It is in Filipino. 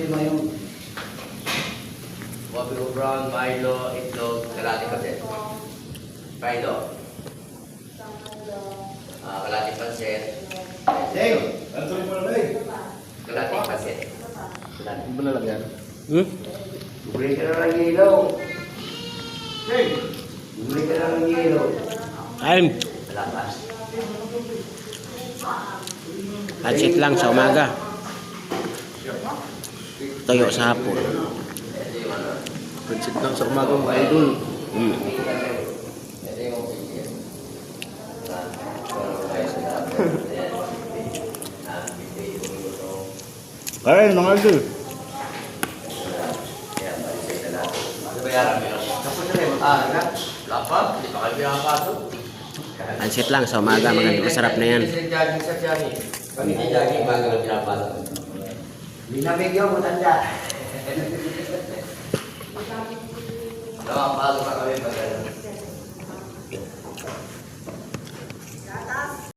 lima yung Wabigo brown, Milo, itlog, kalating pasit. Milo. Kalating pasit. Dave, ano tuloy mo na eh? Kalating pasit. Ano ba nalagyan? Bumili ka na ng yelo. Dave! Bumili ka na ng yelo. Ayun, Wala pa. pansit lang sa umaga. Toyo sa hapon. Pansit lang sa umaga mga idol. Ay, mga idol. Pansit lang sa umaga, maganda, masarap na yan. Binamig yung matanda. Nakapalo ka kami pag